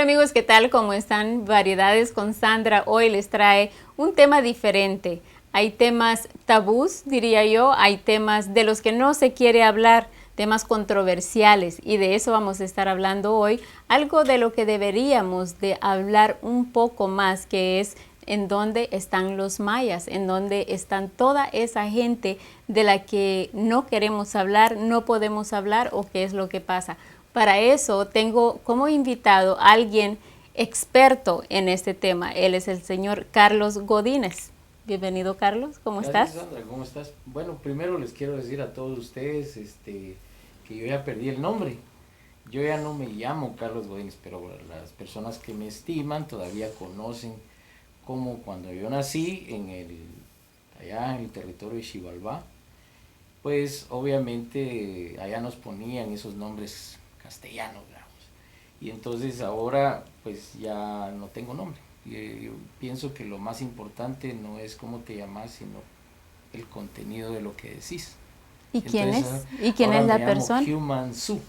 Hola amigos, ¿qué tal? ¿Cómo están? Variedades con Sandra hoy les trae un tema diferente. Hay temas tabús, diría yo, hay temas de los que no se quiere hablar, temas controversiales, y de eso vamos a estar hablando hoy. Algo de lo que deberíamos de hablar un poco más, que es en dónde están los mayas, en dónde están toda esa gente de la que no queremos hablar, no podemos hablar, o qué es lo que pasa. Para eso tengo como invitado a alguien experto en este tema. Él es el señor Carlos Godínez. Bienvenido, Carlos. ¿Cómo estás? Gracias, Sandra. ¿Cómo estás? Bueno, primero les quiero decir a todos ustedes que yo ya perdí el nombre. Yo ya no me llamo Carlos Godínez, pero las personas que me estiman todavía conocen como cuando yo nací allá en el territorio de Xibalbá. Pues obviamente allá nos ponían esos nombres castellanos, digamos. Y entonces ahora pues ya no tengo nombre. Yo pienso que lo más importante no es cómo te llamas, sino el contenido de lo que decís. ¿Y quién es? Entonces, ¿Y quién ahora es me la llamo persona? Human Zoo.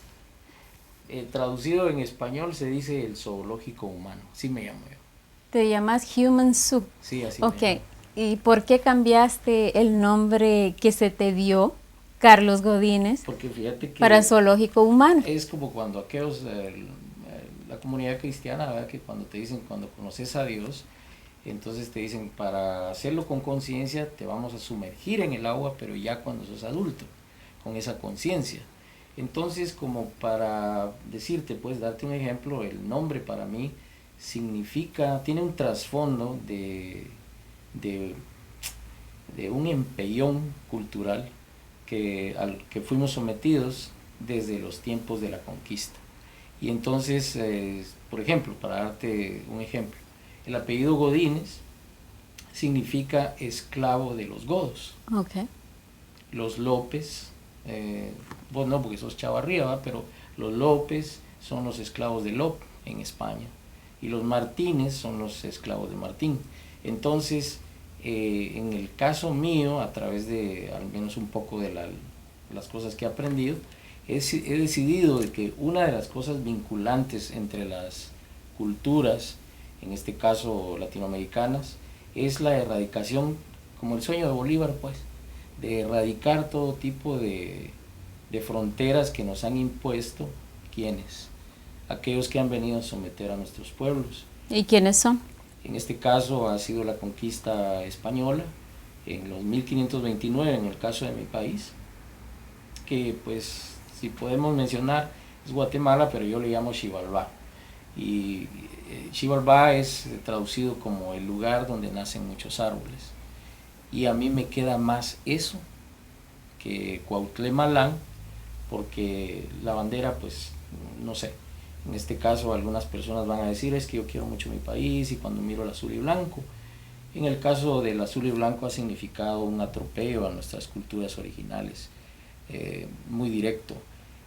Traducido en español se dice el zoológico humano. Así me llamo yo. Te llamas Human Soup. Sí, así me Ok. llamo. ¿Y por qué cambiaste el nombre que se te dio, Carlos Godínez, Porque fíjate para que Zoológico Humano? es como cuando la comunidad cristiana, ¿verdad? Que cuando te dicen, cuando conoces a Dios, entonces te dicen, para hacerlo con conciencia, te vamos a sumergir en el agua, pero ya cuando sos adulto, con esa conciencia. Entonces, como para decirte, pues, darte un ejemplo, el nombre para mí tiene un trasfondo de, de un empellón cultural al que fuimos sometidos desde los tiempos de la conquista. Y entonces, por ejemplo, para darte un ejemplo, el apellido Godínez significa esclavo de los godos. Ok. Los López, vos no porque sos Chavarría, ¿va? Pero los López son los esclavos de Lop en España y los Martínez son los esclavos de Martín. Entonces, en el caso mío, a través de al menos un poco de las cosas que he aprendido, he decidido de que una de las cosas vinculantes entre las culturas, en este caso latinoamericanas, es la erradicación, como el sueño de Bolívar, pues, de erradicar todo tipo de fronteras que nos han impuesto, ¿quiénes? Aquellos que han venido a someter a nuestros pueblos. ¿Y quiénes son? En este caso ha sido la conquista española, en los 1529 en el caso de mi país, que pues si podemos mencionar es Guatemala, pero yo le llamo Xibalbá. Y Xibalbá es traducido como el lugar donde nacen muchos árboles. Y a mí me queda más eso que Cuautlemalán, porque la bandera, pues, no sé, en este caso algunas personas van a decir es que yo quiero mucho mi país y cuando miro el azul y blanco. En el caso del azul y blanco ha significado un atropello a nuestras culturas originales, muy directo,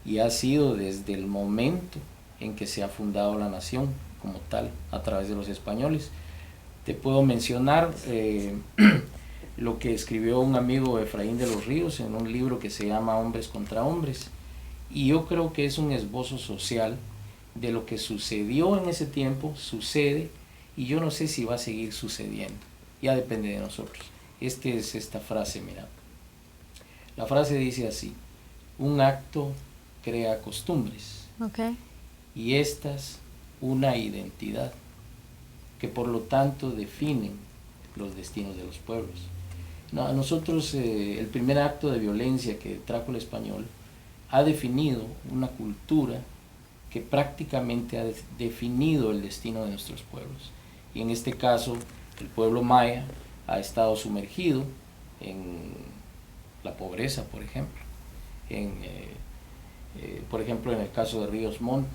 y ha sido desde el momento en que se ha fundado la nación como tal, a través de los españoles. Te puedo mencionar lo que escribió un amigo Efraín de los Ríos en un libro que se llama Hombres contra Hombres, y yo creo que es un esbozo social de lo que sucedió en ese tiempo, sucede, y yo no sé si va a seguir sucediendo, ya depende de nosotros. Es esta frase, mira, la frase dice así: un acto crea costumbres, Okay. y estas una identidad, que por lo tanto definen los destinos de los pueblos. No, a nosotros el primer acto de violencia que trajo el español ha definido una cultura que prácticamente ha definido el destino de nuestros pueblos. Y en este caso, el pueblo maya ha estado sumergido en la pobreza, por ejemplo. Por ejemplo, en el caso de Ríos Montt,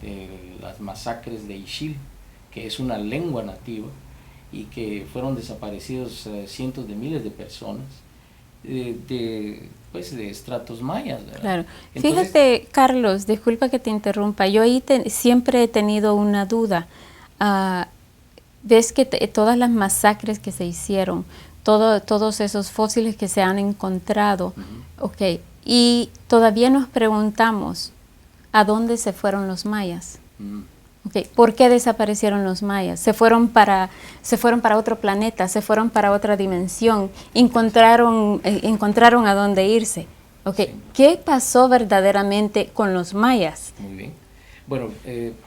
las masacres de Ixil, que es una lengua nativa, y que fueron desaparecidos cientos de miles de personas pues de estratos mayas, ¿verdad? Claro. Entonces, Fíjate, Carlos, disculpa que te interrumpa. Yo ahí siempre he tenido una duda. Ah, ves que todas las masacres que se hicieron, todos esos fósiles que se han encontrado, ok, y todavía nos preguntamos, ¿a dónde se fueron los mayas? Okay. ¿Por qué desaparecieron los mayas? Se fueron para otro planeta, se fueron para otra dimensión, encontraron a dónde irse. Okay. Sí. ¿Qué pasó verdaderamente con los mayas? Muy bien. Bueno,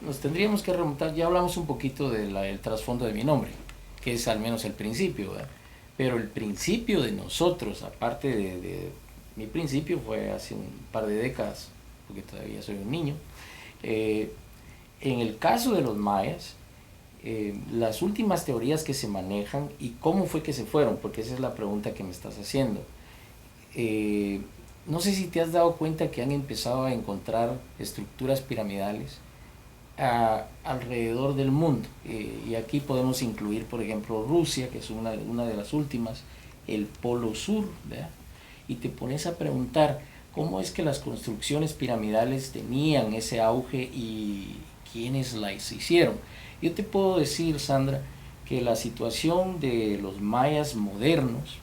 nos tendríamos que remontar, ya hablamos un poquito del trasfondo de mi nombre, que es al menos el principio, ¿verdad? Pero el principio de nosotros, aparte de mi principio, fue hace un par de décadas, porque todavía soy un niño. En el caso de los mayas, las últimas teorías que se manejan y cómo fue que se fueron, porque esa es la pregunta que me estás haciendo. No sé si te has dado cuenta que han empezado a encontrar estructuras piramidales alrededor del mundo. Y aquí podemos incluir, por ejemplo, Rusia, que es una de las últimas, el Polo Sur, ¿verdad? Y te pones a preguntar cómo es que las construcciones piramidales tenían ese auge y quiénes las hicieron. Yo te puedo decir, Sandra, que la situación de los mayas modernos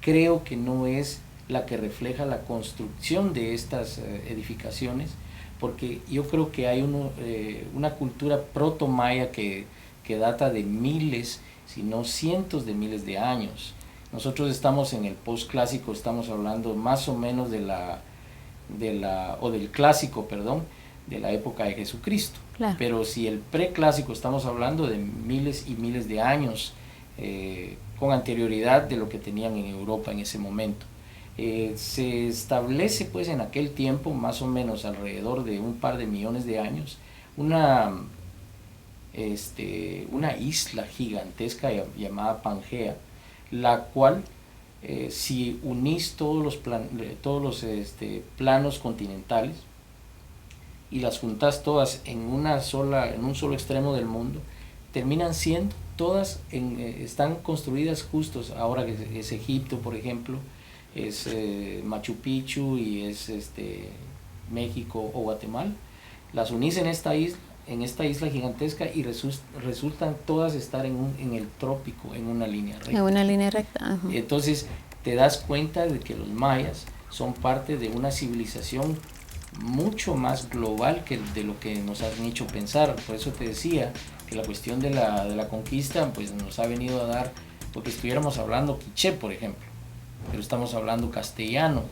creo que no es la que refleja la construcción de estas edificaciones, porque yo creo que hay una cultura proto-maya que data de miles, si no cientos de miles de años. Nosotros estamos en el post-clásico, estamos hablando más o menos del clásico, perdón, de la época de Jesucristo. Claro. Pero si el preclásico estamos hablando de miles y miles de años con anterioridad de lo que tenían en Europa en ese momento. Se establece pues en aquel tiempo, más o menos alrededor de un par de millones de años, una isla gigantesca llamada Pangea, la cual si unís todos los planos continentales y las juntas todas en un solo extremo del mundo, terminan siendo todas, están construidas justos, ahora que es Egipto, por ejemplo, es Machu Picchu y es México o Guatemala, las unís en esta isla gigantesca y resultan todas estar en el trópico, en una línea recta. En una línea recta. Uh-huh. Entonces te das cuenta de que los mayas son parte de una civilización mucho más global que de lo que nos han hecho pensar. Por eso te decía que la cuestión de la conquista pues nos ha venido a dar, porque estuviéramos hablando quiché, por ejemplo, pero estamos hablando castellano.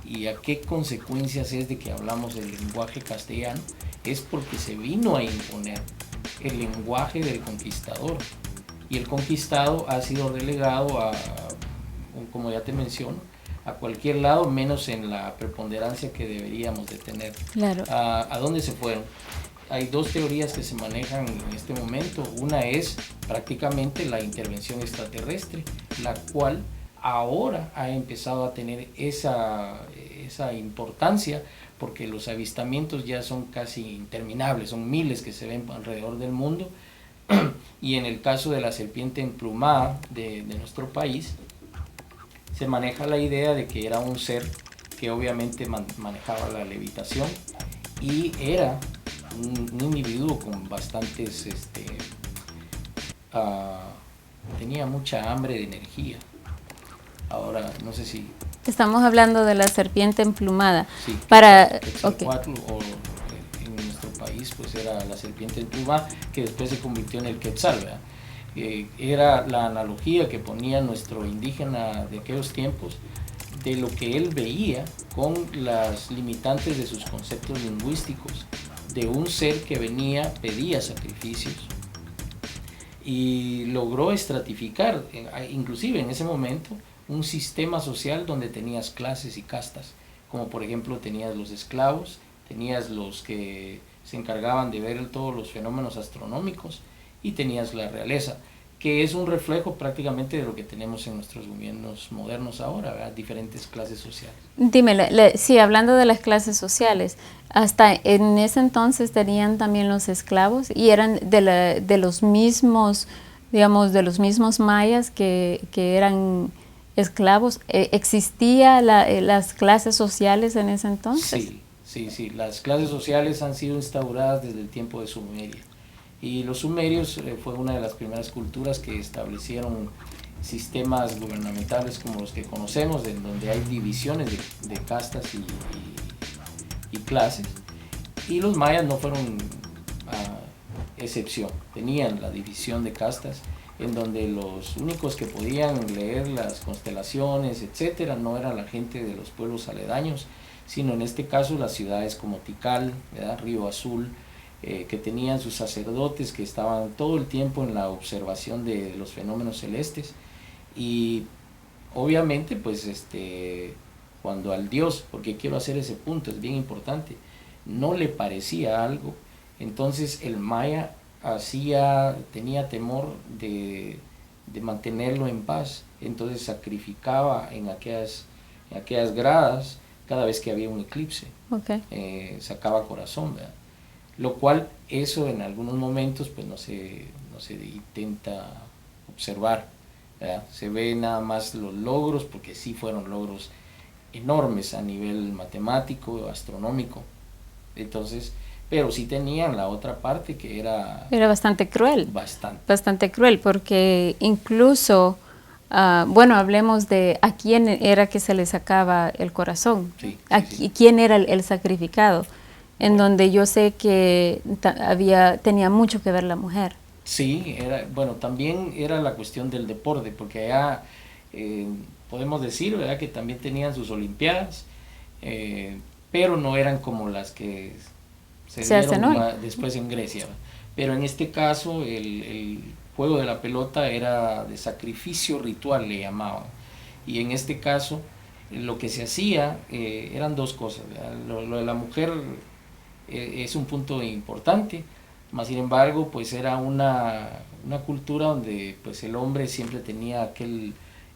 ¿Y a qué consecuencias es de que hablamos el lenguaje castellano? Es porque se vino a imponer el lenguaje del conquistador. Y el conquistado ha sido relegado a, como ya te menciono, a cualquier lado, menos en la preponderancia que deberíamos de tener. Claro. ¿A dónde se fueron? Hay dos teorías que se manejan en este momento. Una es prácticamente la intervención extraterrestre, la cual ahora ha empezado a tener esa importancia, porque los avistamientos ya son casi interminables, son miles que se ven alrededor del mundo. Y en el caso de la serpiente emplumada de nuestro país, se maneja la idea de que era un ser que obviamente manejaba la levitación y era un individuo con bastantes, tenía mucha hambre de energía. Ahora, no sé si... Estamos hablando de la serpiente emplumada. Sí, para okay. O en nuestro país pues era la serpiente emplumada, que después se convirtió en el quetzal, ¿verdad? Era la analogía que ponía nuestro indígena de aquellos tiempos de lo que él veía con las limitantes de sus conceptos lingüísticos, de un ser que venía, pedía sacrificios y logró estratificar, inclusive en ese momento, un sistema social donde tenías clases y castas, como por ejemplo tenías los esclavos, tenías los que se encargaban de ver todos los fenómenos astronómicos y tenías la realeza, que es un reflejo prácticamente de lo que tenemos en nuestros gobiernos modernos ahora, ¿verdad? Diferentes clases sociales. Dime, sí, hablando de las clases sociales, hasta en ese entonces tenían también los esclavos y eran de los mismos, digamos, de los mismos mayas que eran esclavos. ¿Existían las clases sociales en ese entonces? Sí, las clases sociales han sido instauradas desde el tiempo de Sumeria. Y los sumerios fue una de las primeras culturas que establecieron sistemas gubernamentales como los que conocemos, en donde hay divisiones de castas y clases. Y los mayas no fueron excepción. Tenían la división de castas, en donde los únicos que podían leer las constelaciones, etcétera, no era la gente de los pueblos aledaños, sino en este caso las ciudades como Tikal, ¿verdad? Río Azul, que tenían sus sacerdotes que estaban todo el tiempo en la observación de los fenómenos celestes. Y obviamente pues cuando al Dios, porque quiero hacer ese punto, es bien importante, no le parecía algo, entonces el maya tenía temor de mantenerlo en paz, entonces sacrificaba en aquellas gradas cada vez que había un eclipse. Okay. Sacaba corazón, ¿verdad? Lo cual eso en algunos momentos pues no se intenta observar, ¿verdad? Se ve nada más los logros, porque sí fueron logros enormes a nivel matemático, astronómico, entonces, pero sí tenían la otra parte que era bastante cruel. Bastante cruel, porque incluso, bueno, hablemos de a quién era que se le sacaba el corazón, sí. Quién era el sacrificado, en donde yo sé que tenía mucho que ver la mujer. Sí, también era la cuestión del deporte, porque allá podemos decir, ¿verdad?, que también tenían sus olimpiadas, pero no eran como las que se dieron después en Grecia, ¿verdad? Pero en este caso el juego de la pelota era de sacrificio ritual, le llamaban, y en este caso lo que se hacía eran dos cosas, ¿verdad? Lo de la mujer es un punto importante, más sin embargo pues era una cultura donde pues el hombre siempre tenía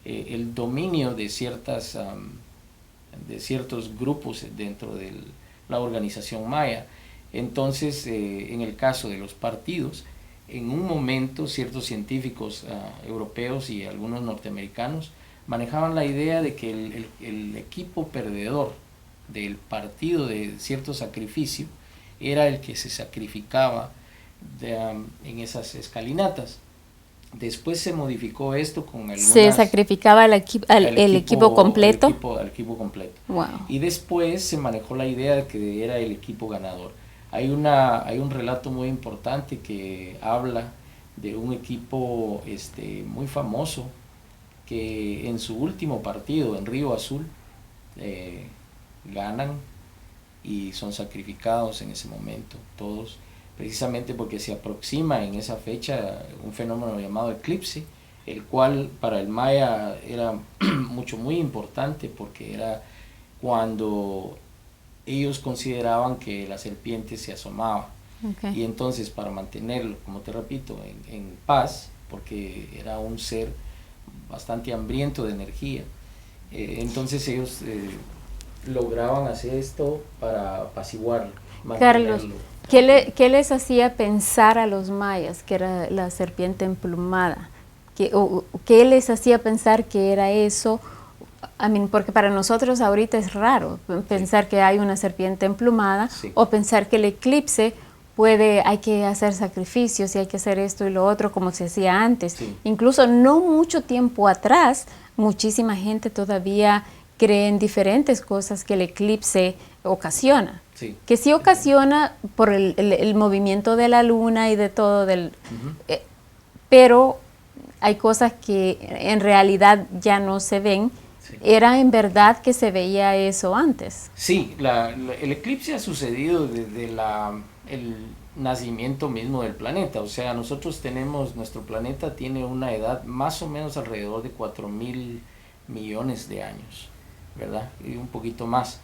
el dominio de ciertos grupos dentro de la organización maya. Entonces en el caso de los partidos, en un momento ciertos científicos europeos y algunos norteamericanos manejaban la idea de que el equipo perdedor del partido de cierto sacrificio era el que se sacrificaba en esas escalinatas. Después se modificó esto con algunas... Se sacrificaba el equipo completo. Al equipo completo. Wow. Y después se manejó la idea de que era el equipo ganador. Hay un relato muy importante que habla de un equipo muy famoso que en su último partido en Río Azul ganan y son sacrificados en ese momento todos, precisamente porque se aproxima en esa fecha un fenómeno llamado eclipse, el cual para el maya era muy importante, porque era cuando ellos consideraban que la serpiente se asomaba. Okay. Y entonces para mantenerlo, como te repito, en paz, porque era un ser bastante hambriento de energía, entonces ellos lograban hacer esto para apaciguarlo, mantenerlo. Carlos, ¿qué les hacía pensar a los mayas que era la serpiente emplumada? ¿Qué les hacía pensar que era eso? Porque para nosotros ahorita es raro pensar que hay una serpiente emplumada, o pensar que el eclipse hay que hacer sacrificios y hay que hacer esto y lo otro como se hacía antes. Incluso no mucho tiempo atrás, muchísima gente todavía cree en diferentes cosas que el eclipse ocasiona. Que sí ocasiona por el movimiento de la luna y de todo, pero hay cosas que en realidad ya no se ven. ¿Era en verdad que se veía eso antes? Sí, el eclipse ha sucedido desde el nacimiento mismo del planeta. O sea, nuestro planeta tiene una edad más o menos alrededor de 4.000 millones de años, ¿verdad? Y un poquito más.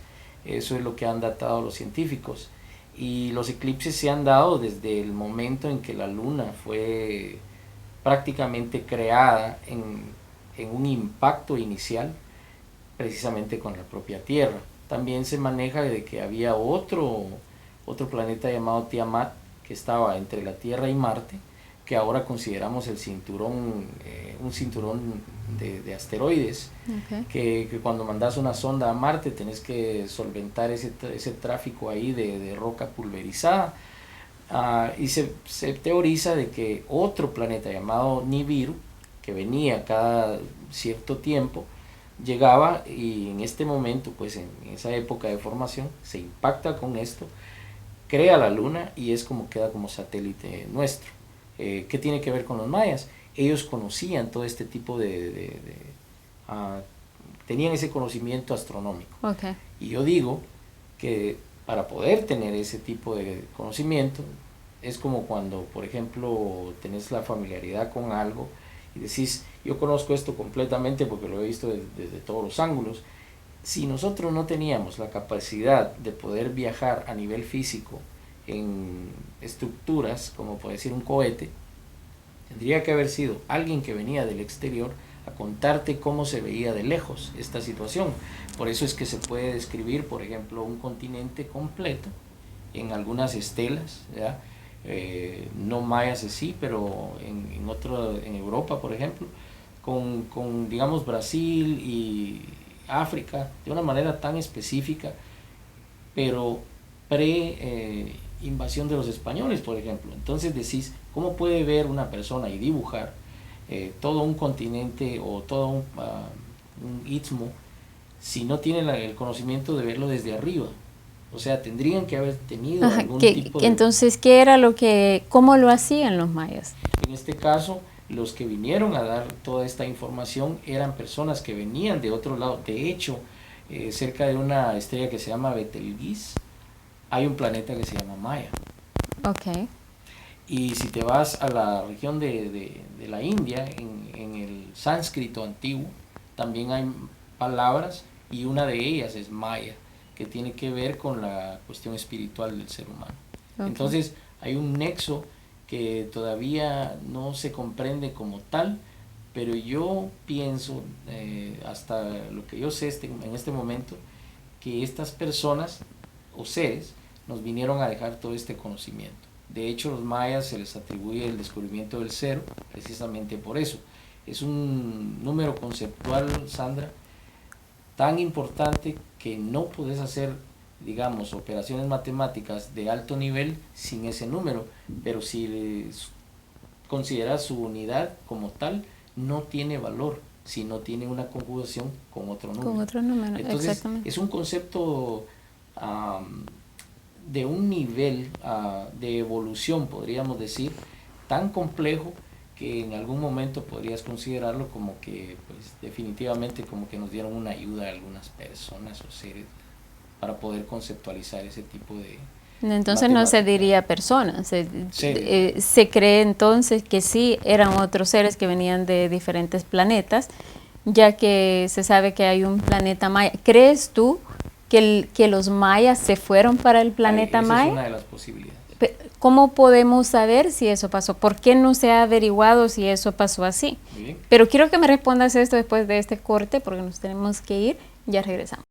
Eso es lo que han datado los científicos. Y los eclipses se han dado desde el momento en que la luna fue prácticamente creada en un impacto inicial, precisamente con la propia Tierra. También se maneja de que había otro planeta llamado Tiamat, que estaba entre la Tierra y Marte, que ahora consideramos el cinturón, un cinturón de asteroides, que cuando mandas una sonda a Marte tenés que solventar ese tráfico ahí de roca pulverizada, y se teoriza de que otro planeta llamado Nibiru, que venía cada cierto tiempo, llegaba, y en este momento, pues en esa época de formación, se impacta con esto, crea la luna y es como queda como satélite nuestro. ¿Qué tiene que ver con los mayas? Ellos conocían todo este tipo tenían ese conocimiento astronómico. Okay. Y yo digo que para poder tener ese tipo de conocimiento es como cuando, por ejemplo, tenés la familiaridad con algo y decís, yo conozco esto completamente porque lo he visto desde todos los ángulos. Si nosotros no teníamos la capacidad de poder viajar a nivel físico en estructuras, como puede decir un cohete, tendría que haber sido alguien que venía del exterior a contarte cómo se veía de lejos esta situación. Por eso es que se puede describir, por ejemplo, un continente completo en algunas estelas, ¿ya? No mayas sí, pero en Europa, por ejemplo, con digamos Brasil y África de una manera tan específica, pero invasión de los españoles, por ejemplo. Entonces decís, ¿cómo puede ver una persona y dibujar todo un continente o todo un istmo si no tienen el conocimiento de verlo desde arriba? O sea, tendrían que haber tenido algún tipo de... Entonces, ¿cómo lo hacían los mayas? En este caso, los que vinieron a dar toda esta información eran personas que venían de otro lado. De hecho, cerca de una estrella que se llama Betelgeuse, hay un planeta que se llama Maya. Okay. Y si te vas a la región de la India, en el sánscrito antiguo, también hay palabras y una de ellas es Maya, que tiene que ver con la cuestión espiritual del ser humano. Okay. Entonces hay un nexo que todavía no se comprende como tal, pero yo pienso, hasta lo que yo sé en este momento, que estas personas o seres nos vinieron a dejar todo este conocimiento. De hecho, los mayas se les atribuye el descubrimiento del cero, precisamente por eso. Es un número conceptual, Sandra, tan importante que no puedes hacer, digamos, operaciones matemáticas de alto nivel sin ese número, pero si consideras su unidad como tal, no tiene valor si no tiene una conjugación con otro número. Con otro número, entonces, exactamente. es un concepto de un nivel de evolución, podríamos decir, tan complejo que en algún momento podrías considerarlo como que, pues, definitivamente como que nos dieron una ayuda a algunas personas o seres para poder conceptualizar ese tipo de... Entonces no se diría personas, se cree entonces que sí eran otros seres que venían de diferentes planetas, ya que se sabe que hay un planeta maya. ¿Crees tú que los mayas se fueron para el planeta maya? Esa es una de las posibilidades. ¿Cómo podemos saber si eso pasó? ¿Por qué no se ha averiguado si eso pasó así? Pero quiero que me respondas esto después de este corte porque nos tenemos que ir. Ya regresamos.